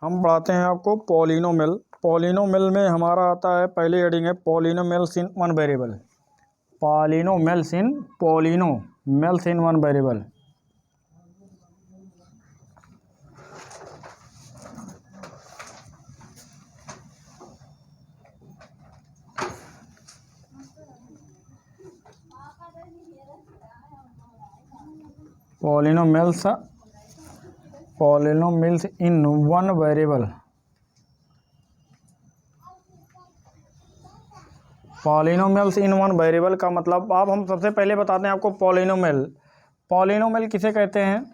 हम पढ़ाते हैं आपको पॉलिनोमियल। पॉलिनोमियल में हमारा आता है, पहली हेडिंग है polynomials in one variable. Polynomials in one variable. Polynomials in one variable. Polynomials in one variable का मतलब, अब हम सबसे पहले बताते हैं आपको पॉलिनोमियल किसे कहते हैं।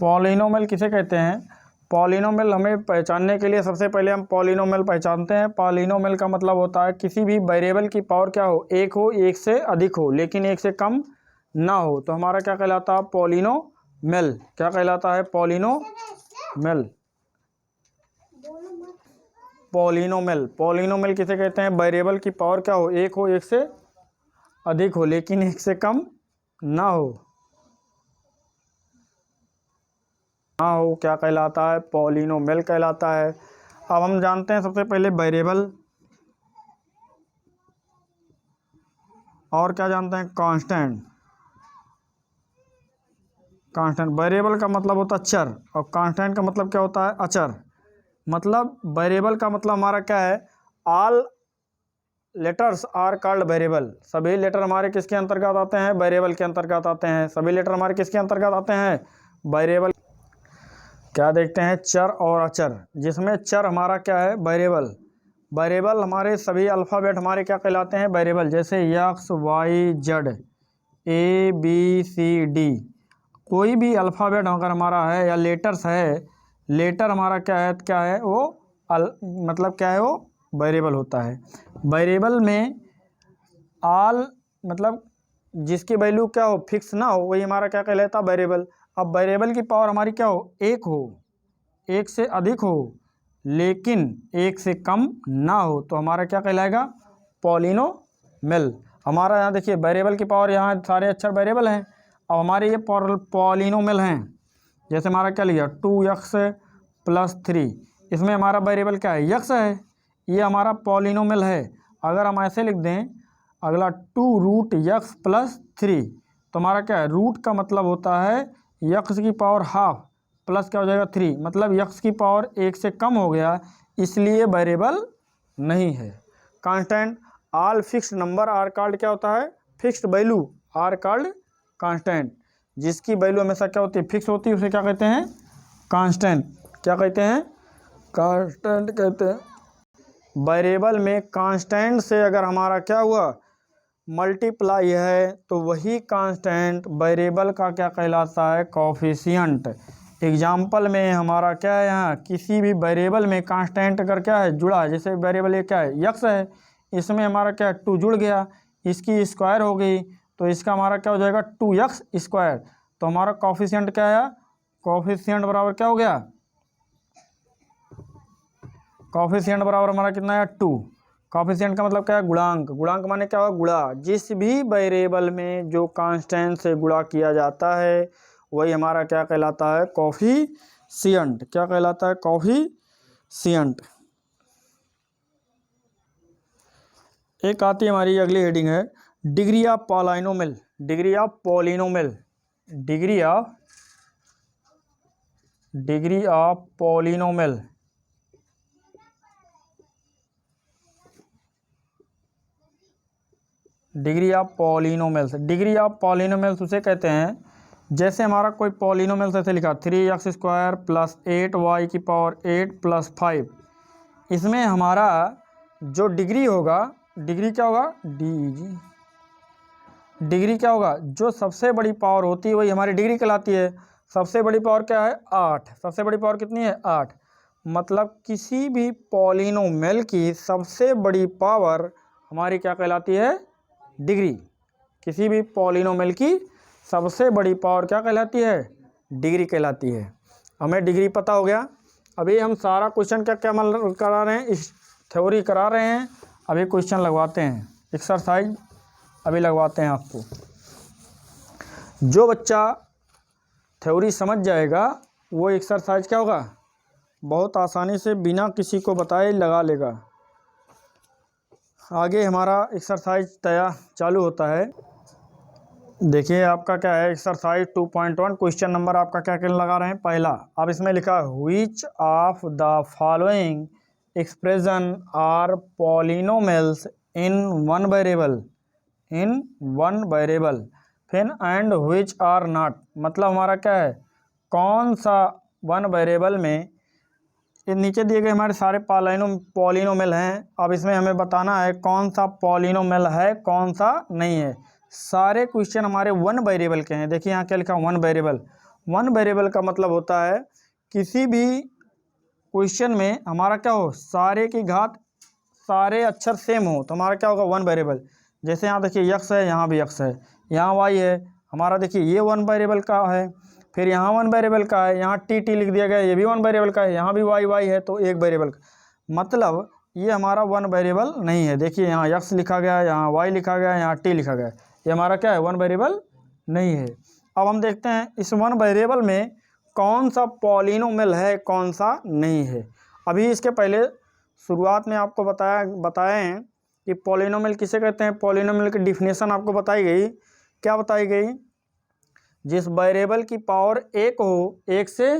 पॉलिनोमियल किसे कहते हैं? पॉलिनोमियल हमें पहचानने के लिए सबसे पहले हम पॉलिनोमियल पहचानते हैं। पॉलिनोमियल का मतलब होता है किसी भी वेरिएबल की पावर क्या हो, एक हो, एक से अधिक हो, लेकिन एक से कम ना हो, तो हमारा क्या कहलाता है? पॉलिनोमियल। क्या कहलाता है? पॉलिनोमियल। पॉलिनोमियल किसे कहते हैं? वेरिएबल की पावर क्या हो, एक हो, एक से अधिक हो, लेकिन एक से कम ना हो, क्या कहलाता है? पॉलिनोमियल कहलाता है। अब हम जानते हैं सबसे पहले वेरिएबल, और क्या जानते हैं? कांस्टेंट। वेरिएबल का मतलब होता है चर, और कांस्टेंट का मतलब क्या होता है? अचर। मतलब वेरिएबल का मतलब हमारा क्या है? All letters are called variable. सभी लेटर हमारे किसके अंतर्गत आते हैं? वेरिएबल के अंतर्गत आते हैं। सभी लेटर हमारे किसके अंतर्गत आते हैं? वेरिएबल। क्या देखते हैं? चर और अचर, जिसमें चर हमारा क्या है? वेरिएबल हमारे सभी अल्फ़ाबेट हमारे क्या कहलाते हैं? वेरिएबल। जैसे एक्स, वाई, जेड, ए, बी, सी, डी, कोई भी अल्फ़ाबेट अगर हमारा है या लेटर्स है, लेटर हमारा क्या है वो मतलब क्या है वो? वेरिएबल होता है। वेरिएबल में ऑल मतलब जिसकी वैल्यू क्या हो, फिक्स ना हो, वही हमारा क्या कहलाता है? वेरिएबल। अब वेरिएबल की पावर हमारी क्या हो? एक हो, एक से अधिक हो, लेकिन एक से कम ना हो, तो हमारा क्या कहलाएगा? पॉलिनोमियल। हमारा यहाँ देखिए वेरिएबल की पावर, यहाँ सारे अक्षर वेरिएबल हैं। अब हमारे ये पॉलिनोमियल हैं। जैसे हमारा क्या लिया? 2x+3, इसमें हमारा वेरिएबल क्या है? x है। ये हमारा पॉलिनोमियल है। अगर हम ऐसे लिख दें अगला 2√x+3, तो हमारा क्या है? रूट का मतलब होता है x की पावर हाफ प्लस क्या हो जाएगा? 3, मतलब x की पावर एक से कम हो गया, इसलिए वेरिएबल नहीं है। Constant, all fixed number are called क्या होता है? Fixed value are called constant. जिसकी वैल्यू हमेशा क्या होती है? फिक्स होती है, उसे क्या कहते हैं? कांस्टेंट। क्या कहते हैं? कांस्टेंट कहते हैं। वेरिएबल में कांस्टेंट से अगर हमारा क्या हुआ? मल्टीप्लाई है, तो वही कांस्टेंट वेरिएबल का क्या कहलाता है? कोफिशिएंट। एग्जाम्पल में हमारा क्या है? यहाँ किसी भी वेरिएबल में कांस्टेंट अगर क्या है? जुड़ा है, जैसे वेरिएबल ये क्या है? x है, इसमें हमारा क्या है? 2 जुड़ गया, इसकी स्क्वायर हो गई, तो इसका हमारा क्या हो जाएगा? 2x²। तो हमारा कोफिशिएंट क्या है? कोफिशिएंट बराबर क्या हो गया? कोफिशिएंट बराबर हमारा कितना है? 2। कोफिशिएंट का मतलब क्या है? गुणांक। गुणांक माने क्या होगा? गुणा। जिस भी वेरिएबल में जो कांस्टेंट से गुणा किया जाता है, वही हमारा क्या कहलाता है? कोफिशिएंट। क्या कहलाता है? कोफिशिएंट। एक आती है हमारी अगली हेडिंग है degree of polynomial. Degree of polynomial. Degree of polynomial. Degree of polynomials. Degree of polynomials उसे कहते हैं, जैसे हमारा कोई पॉलिनोमियल्स ऐसे लिखा 3x² + 8y⁴ 8 + 5, इसमें हमारा जो डिग्री होगा, डिग्री क्या होगा? डिग्री क्या होगा? जो सबसे बड़ी पावर होती है वही हमारी डिग्री कहलाती है। सबसे बड़ी पावर क्या है? 8। सबसे बड़ी पावर कितनी है? 8। मतलब किसी भी पॉलिनोमियल की सबसे बड़ी पावर हमारी क्या कहलाती है? डिग्री। किसी भी पॉलिनोमियल की सबसे बड़ी पावर क्या कहलाती है? डिग्री कहलाती है। हमें डिग्री पता हो गया। अभी हम सारा क्वेश्चन क्या क्या करा रहे हैं? इस थ्योरी करा रहे हैं। अभी क्वेश्चन लगवाते हैं, एक्सरसाइज अभी लगवाते हैं आपको। जो बच्चा थ्योरी समझ जाएगा वो एक्सरसाइज क्या होगा, बहुत आसानी से बिना किसी को बताए लगा लेगा। आगे हमारा एक्सरसाइज चालू होता है। देखिए आपका क्या है, एक्सरसाइज 2.1 क्वेश्चन नंबर आपका क्या क्या लगा रहे हैं। पहला, अब इसमें लिखा है which of the following expression are polynomials in one variable, फिर एंड व्हिच आर नॉट। मतलब हमारा क्या है, कौन सा वन वेरिएबल में, ये नीचे दिए गए हमारे सारे पॉलिनोमियल हैं। अब इसमें हमें बताना है कौन सा पॉलिनोमियल है कौन सा नहीं है। सारे क्वेश्चन हमारे वन वेरिएबल के हैं। देखिए यहाँ क्या लिखा, वन वेरिएबल। वन वेरिएबल का मतलब होता है किसी भी क्वेश्चन में हमारा क्या हो, सारे की घात सारे अक्षर सेम हो तो हमारा क्या होगा, वन वेरिएबल। जैसे यहाँ देखिए यक्स है, यहाँ भी यक्स है, यहाँ वाई है, हमारा देखिए ये वन वेरिएबल का है। फिर यहाँ वन वेरिएबल का है, यहाँ टी लिख दिया गया, ये भी वन वेरिएबल का है, यहाँ भी वाई है, तो एक वेरिएबल का। मतलब ये हमारा वन वेरिएबल नहीं है। देखिए यहाँ यक्स लिखा गया है, यहाँ वाई लिखा गया है, यहाँ टी लिखा गया है, ये हमारा क्या है, वन वेरिएबल नहीं है। अब हम देखते हैं इस वन वेरिएबल में कौन सा पॉलिनोमियल है कौन सा नहीं है। अभी इसके पहले शुरुआत में आपको बताए हैं कि पॉलिनोमियल किसे कहते हैं। पॉलिनोमियल की डिफिनेशन आपको बताई गई। क्या बताई गई, जिस वेरिएबल की पावर एक हो, एक से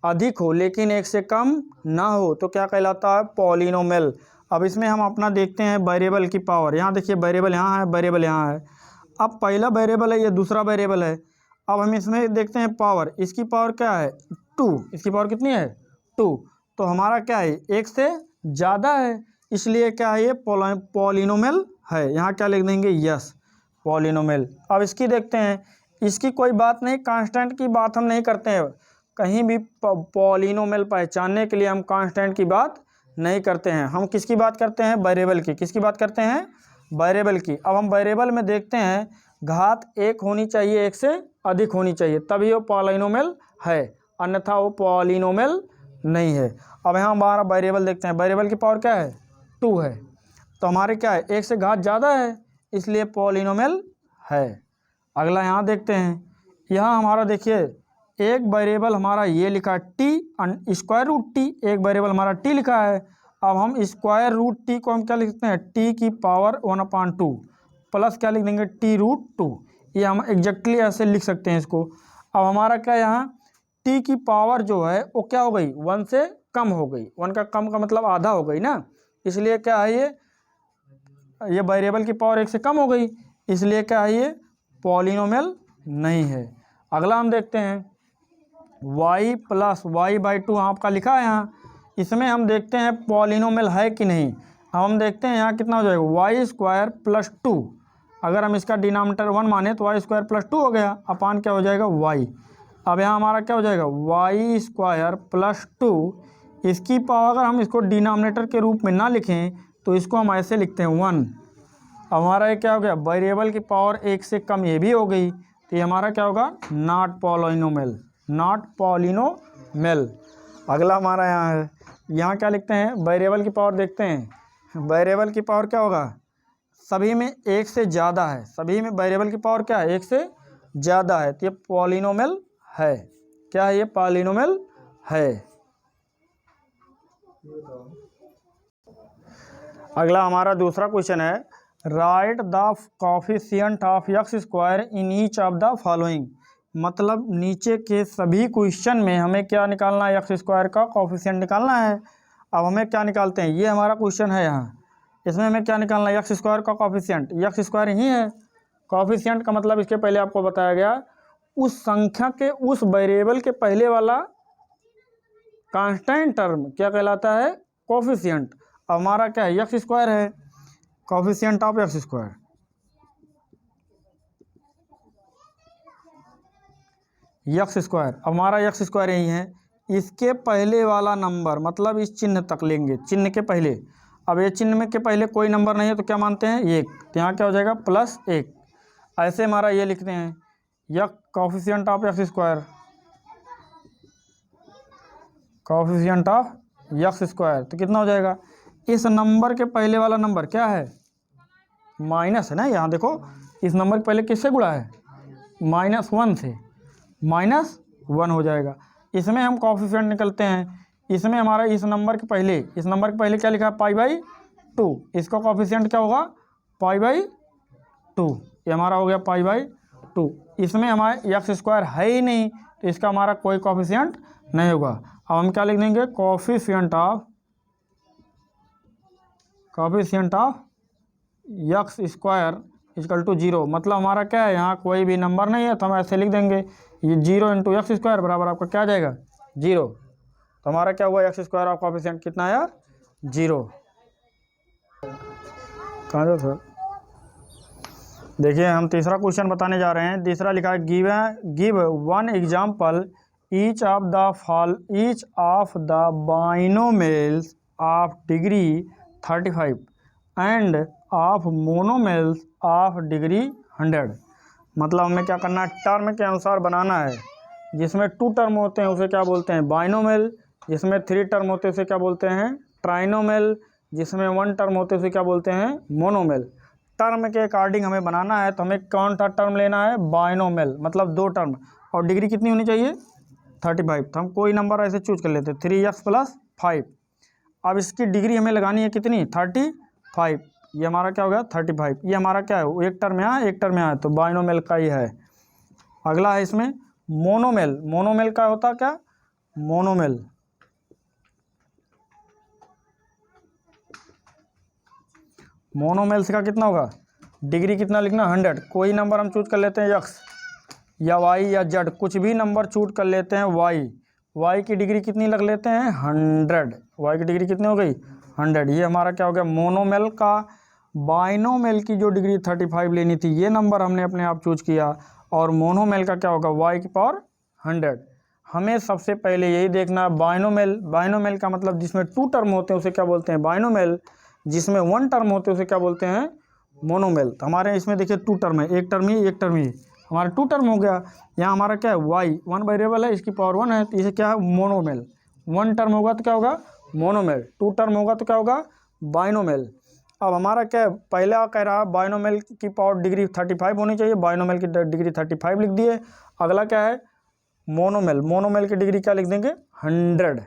अधिक हो लेकिन एक से कम ना हो तो क्या कहलाता है, पॉलिनोमियल। अब इसमें हम अपना देखते हैं वेरिएबल की पावर। यहाँ देखिए वेरिएबल यहाँ है, वेरिएबल यहाँ है। अब पहला वेरिएबल है, ये दूसरा वेरिएबल है। अब हम इसमें देखते हैं पावर, इसकी पावर क्या है, 2। इसकी पावर कितनी है, 2। तो हमारा क्या है, एक से ज़्यादा है, इसलिए क्या है, ये पॉलिनोमियल है। यहाँ क्या लिख देंगे, यस पॉलिनोमियल। अब इसकी देखते हैं, इसकी कोई बात नहीं, कांस्टेंट की बात हम नहीं करते हैं। कहीं भी पॉलिनोमियल पहचानने के लिए हम कांस्टेंट की बात नहीं करते हैं, हम किसकी बात करते हैं, वेरिएबल की। किसकी बात करते हैं, वेरिएबल की। अब हम वेरिएबल में देखते हैं घात एक होनी चाहिए, एक से अधिक होनी चाहिए, तभी वो पॉलिनोमियल है, अन्यथा वो पॉलिनोमियल नहीं है। अब यहाँ हमारा वेरिएबल देखते हैं, वेरिएबल की पावर क्या है, 2 है, तो हमारे क्या है, एक से घात ज़्यादा है, इसलिए पॉलिनोमियल है। अगला यहाँ देखते हैं, यहाँ हमारा देखिए एक वेरिएबल हमारा ये लिखा है टी स्क्वायर रूट टी, एक वेरिएबल हमारा टी लिखा है। अब हम स्क्वायर रूट टी को हम क्या लिखते हैं, टी की पावर 1/2 प्लस क्या लिख देंगे, टी रूट 2। ये हम एग्जैक्टली ऐसे लिख सकते हैं इसको। अब हमारा क्या यहाँ टी की पावर जो है वो क्या हो गई, 1 से कम हो गई। 1 का कम का मतलब आधा हो गई ना, इसलिए क्या है, ये वेरिएबल की पावर 1 से कम हो गई, इसलिए क्या है, ये पॉलिनोमियल नहीं है। अगला हम देखते हैं y + y/2 आपका लिखा है यहाँ, इसमें हम देखते हैं पॉलिनोमियल है कि नहीं। अब हम देखते हैं यहाँ कितना हो जाएगा, y² + 2। अगर हम इसका डिनोमिनेटर 1 माने तो y² + 2 हो गया, अपान क्या हो जाएगा, y। अब यहाँ हमारा क्या हो जाएगा, y² + 2। इसकी पावर अगर हम इसको डिनोमिनेटर के रूप में ना लिखें तो इसको हम ऐसे लिखते हैं 1। अब हमारा ये क्या हो गया, वेरिएबल की पावर 1 से कम ये भी हो गई, तो ये हमारा क्या होगा, नॉट पॉलिनोमियल, नॉट पॉलिनोमियल। अगला हमारा यहाँ है, यहाँ क्या लिखते हैं, वेरिएबल की पावर देखते हैं। वेरिएबल की पावर क्या होगा, सभी में 1 से ज़्यादा है, सभी में वेरिएबल की पावर क्या है, 1 से ज़्यादा है, तो ये पॉलिनोमियल है। क्या है, ये पॉलिनोमियल है। अगला हमारा दूसरा क्वेश्चन है, right the coefficient of x² in each of the following. मतलब नीचे के सभी क्वेश्चन में हमें क्या निकालना है, x² का कोफिशिएंट निकालना है। अब हमें क्या निकालते हैं, ये हमारा क्वेश्चन है यहाँ, इसमें हमें क्या निकालना है, x² का कोफिशिएंट। x² ही है, कोफिशिएंट का मतलब इसके पहले आपको बताया गया उस संख्या के उस वेरिएबल के पहले वाला कांस्टेंट टर्म क्या कहलाता है, कोफिशिएंट। हमारा क्या है, x² है, कोफिशिएंट ऑफ x²। हमारा x² यही है, इसके पहले वाला नंबर, मतलब इस चिन्ह तक लेंगे, चिन्ह के पहले। अब ये चिन्ह में के पहले कोई नंबर नहीं है तो क्या मानते हैं, 1, तो यहाँ क्या हो जाएगा, +1। ऐसे हमारा ये लिखते हैं, coefficient of x², coefficient of x², तो कितना हो जाएगा, इस नंबर के पहले वाला नंबर क्या है, माइनस है ना। यहाँ देखो इस नंबर के पहले किससे गुणा है, -1 से, 1 हो जाएगा। इसमें हम कोफिशिएंट निकलते हैं, इसमें हमारा इस नंबर के पहले क्या लिखा है, π/2, इसका कोफिशिएंट क्या होगा, π/2, ये हमारा हो गया π/2। इसमें हमारा एक्स स्क्वायर है ही नहीं तो इसका हमारा कोई कोफिशिएंट नहीं होगा। अब हम क्या लिख देंगे, coefficient of x square equal to 0। मतलब हमारा क्या है, यहाँ कोई भी नंबर नहीं है तो हम ऐसे लिख देंगे, ये 0 इंटू एक्स स्क्वायर बराबर आपका क्या आ जाएगा, 0। तो हमारा क्या हुआ, एक्स स्क्वायर ऑफ कोफिशिएंट कितना है यार, 0। कहाँ जाओ सर, देखिए हम तीसरा क्वेश्चन बताने जा रहे हैं। तीसरा लिखा है, give one example each of the binomials of degree 35 end of monomials of degree 100। मतलब हमें क्या करना है, टर्म के अनुसार बनाना है। जिसमें 2 टर्म होते हैं उसे क्या बोलते हैं, बाइनोमियल। जिसमें 3 टर्म होते हैं उसे क्या बोलते हैं, ट्राइनोमियल। जिसमें 1 टर्म होते हैं उसे क्या बोलते हैं, मोनोमियल। टर्म के अकॉर्डिंग हमें बनाना है तो हमें कौन सा टर्म लेना है, बाइनोमियल, मतलब 2 टर्म। और डिग्री कितनी होनी चाहिए, 35। तो हम कोई नंबर ऐसे चूज कर लेते हैं, 3x + 5। अब इसकी डिग्री हमें लगानी है कितनी, 35। ये हमारा क्या हो गया, 35। ये हमारा क्या है, एक टर्म यहाँ एक टर्म यहाँ, तो बाइनोमियल का ही है। अगला है इसमें मोनोमियल। मोनोमियल का होता क्या, मोनोमियल मोनोमियल का कितना होगा, डिग्री कितना लिखना, 100। कोई नंबर हम चूज कर लेते हैं, x या y या z, कुछ भी नंबर चूज कर लेते हैं। y की डिग्री कितनी लग लेते हैं, 100। y की डिग्री कितनी हो गई, 100। ये हमारा क्या हो गया, मोनोमियल का। बाइनोमियल की जो डिग्री 35 लेनी थी, ये नंबर हमने अपने आप चूज किया। और मोनोमियल का क्या होगा, y की पावर 100। हमें सबसे पहले यही देखना है, बाइनोमियल का मतलब जिसमें 2 टर्म होते हैं उसे क्या बोलते हैं, बाइनोमियल। जिसमें 1 टर्म होते हैं उसे क्या बोलते हैं, मोनोमियल। तो हमारे इसमें देखिए 2 टर्म है, एक टर्म ही एक टर्म ही, हमारा 2 टर्म हो गया। यहाँ हमारा क्या है, y 1 वेरिएबल है, इसकी पावर 1 है, तो इसे क्या है, मोनोमियल। 1 टर्म होगा तो क्या होगा, मोनोमियल। 2 टर्म होगा तो क्या होगा, बाइनोमियल। अब हमारा क्या है, पहला कह रहा है बाइनोमियल की पावर डिग्री 35 होनी चाहिए, बाइनोमियल की डिग्री 35 लिख दिए। अगला क्या है, मोनोमियल की डिग्री क्या लिख देंगे, 100।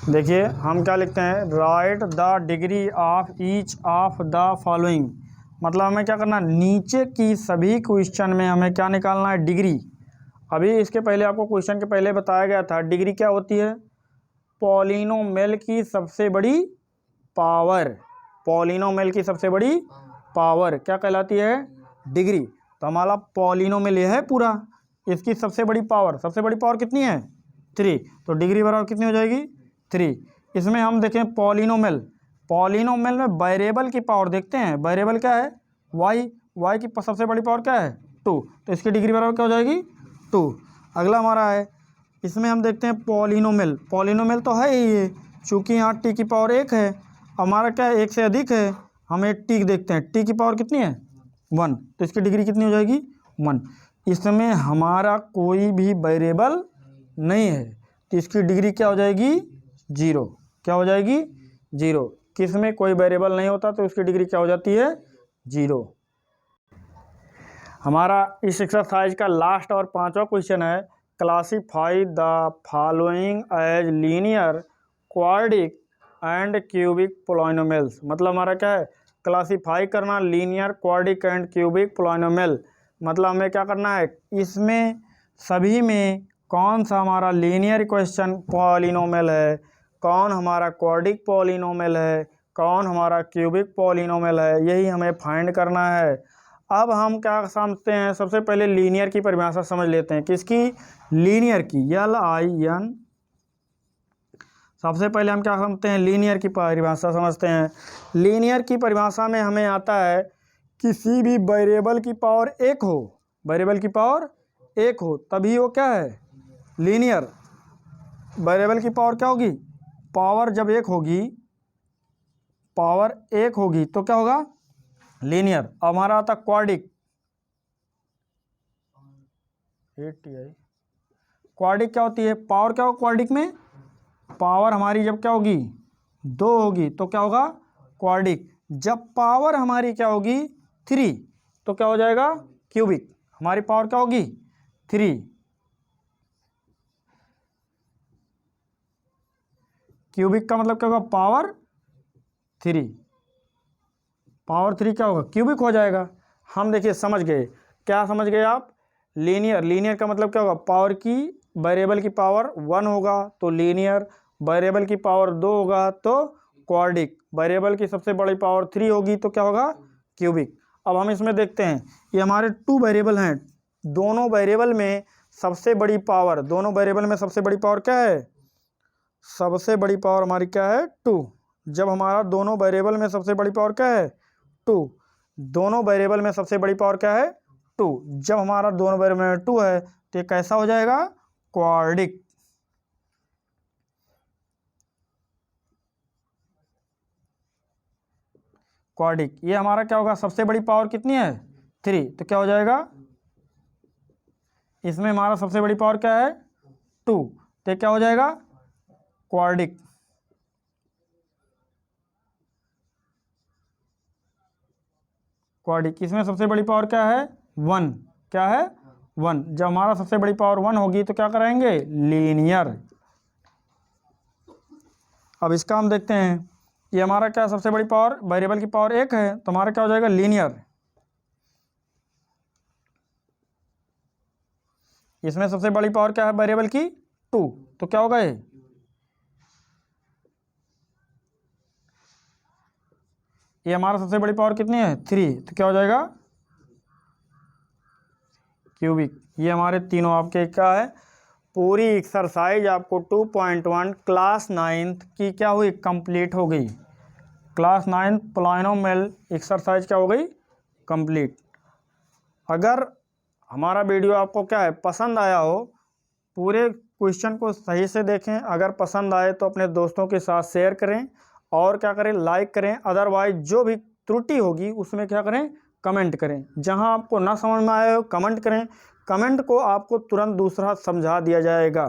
देखिए हम क्या लिखते हैं, right the degree of each of the following. मतलब हमें क्या करना है, नीचे की सभी क्वेश्चन में हमें क्या निकालना है, डिग्री। अभी इसके पहले आपको क्वेश्चन के पहले बताया गया था, डिग्री क्या होती है, पॉलिनोमियल की सबसे बड़ी पावर। पॉलिनोमियल की सबसे बड़ी पावर क्या कहलाती है, डिग्री। तो हमारा पॉलिनोमियल ये है पूरा, इसकी सबसे बड़ी पावर कितनी है, 3। तो डिग्री बराबर कितनी हो जाएगी, 3। इसमें हम देखें पॉलिनोमियल में वेरिएबल की पावर देखते हैं। वेरिएबल क्या है, y की सबसे बड़ी पावर क्या है, 2। तो इसकी डिग्री बराबर क्या हो जाएगी, 2। अगला हमारा है, इसमें हम देखते हैं पॉलिनोमियल तो है ही ये, चूँकि यहाँ t की पावर 1 है, हमारा क्या है, 1 से अधिक है। हम एक t देखते हैं, t की पावर कितनी है, 1। तो इसकी डिग्री कितनी हो जाएगी, 1। इसमें हमारा कोई भी वेरिएबल नहीं है तो इसकी डिग्री क्या हो जाएगी, 0। क्या हो जाएगी, 0। किस में कोई वेरिएबल नहीं होता तो उसकी डिग्री क्या हो जाती है, 0। हमारा इस एक्सरसाइज का लास्ट और 5वां क्वेश्चन है, classify the following as linear, quadratic and cubic polynomials. मतलब हमारा क्या है, क्लासीफाई करना linear, quadratic and cubic polynomial. मतलब हमें क्या करना है, इसमें सभी में कौन सा हमारा लीनियर इक्वेशन पॉलिनोमियल है, कौन हमारा क्वाड्रिक पॉलिनोमियल है, कौन हमारा क्यूबिक पॉलिनोमियल है, यही हमें फाइंड करना है। अब हम क्या समझते हैं, सबसे पहले लीनियर की परिभाषा समझ लेते हैं। किसकी, लीनियर की, LIN। सबसे पहले हम क्या समझते हैं, लीनियर की परिभाषा समझते हैं। लीनियर की परिभाषा में हमें आता है, किसी भी वेरिएबल की पावर 1 हो, वेरिएबल की पावर 1 हो तभी वो क्या है, लीनियर। वेरिएबल की पावर क्या होगी, पावर जब 1 होगी, पावर 1 होगी तो क्या होगा, लीनियर। हमारा आता क्वाड्रिक, क्वाड्रिक क्या होती है, पावर क्या होगा क्वाड्रिक में, पावर हमारी जब क्या होगी, 2 होगी तो क्या होगा, क्वाड्रिक। जब पावर हमारी क्या होगी, 3 तो क्या हो जाएगा, क्यूबिक। हमारी पावर क्या होगी 3। क्यूबिक का मतलब क्या होगा पावर 3। पावर 3 क्या होगा क्यूबिक हो जाएगा। हम देखिए समझ गए, क्या समझ गए आप, लीनियर, लीनियर का मतलब क्या होगा पावर की, वेरिएबल की पावर 1 होगा तो लीनियर, वेरिएबल की पावर 2 होगा तो क्वाड्रिक, वेरिएबल की सबसे बड़ी पावर 3 होगी तो क्या होगा क्यूबिक। अब हम इसमें देखते हैं, ये हमारे 2 वेरिएबल हैं, दोनों वेरिएबल में सबसे बड़ी पावर, दोनों वेरिएबल में सबसे बड़ी पावर क्या है, सबसे बड़ी पावर हमारी क्या है 2। जब हमारा दोनों वेरिएबल में सबसे बड़ी पावर क्या है 2, दोनों वेरिएबल में सबसे बड़ी पावर क्या है 2, जब हमारा दोनों वेरिएबल में 2 है तो ये कैसा हो जाएगा क्वाड्रिक। क्वाड्रिक, ये हमारा क्या होगा सबसे बड़ी पावर कितनी है 3, तो क्या हो जाएगा, इसमें हमारा सबसे बड़ी पावर क्या है 2, तो क्या हो जाएगा क्वाड्रिक। क्वाड्रिक, इसमें सबसे बड़ी पावर क्या है 1, क्या है 1, जब हमारा सबसे बड़ी पावर 1 होगी तो क्या कराएंगे लीनियर। अब इसका हम देखते हैं, ये हमारा क्या सबसे बड़ी पावर, वेरिएबल की पावर 1 है तो हमारा क्या हो जाएगा लीनियर। इसमें सबसे बड़ी पावर क्या है वेरिएबल की 2, तो क्या होगा ये हमारा सबसे बड़ी पावर कितनी है 3, तो क्या हो जाएगा क्यूबिक। ये हमारे तीनों आपके क्या है, पूरी एक्सरसाइज आपको 2.1 क्लास 9th की क्या हुई कंप्लीट हो गई। क्लास 9th पॉलिनोमियल एक्सरसाइज क्या हो गई कंप्लीट। अगर हमारा वीडियो आपको क्या है पसंद आया हो, पूरे क्वेश्चन को सही से देखें, अगर पसंद आए तो अपने दोस्तों के साथ शेयर करें और क्या करें लाइक करें, अदरवाइज जो भी त्रुटि होगी उसमें क्या करें कमेंट करें। जहां आपको ना समझ में आए हो कमेंट करें, कमेंट को आपको तुरंत दूसरा समझा दिया जाएगा।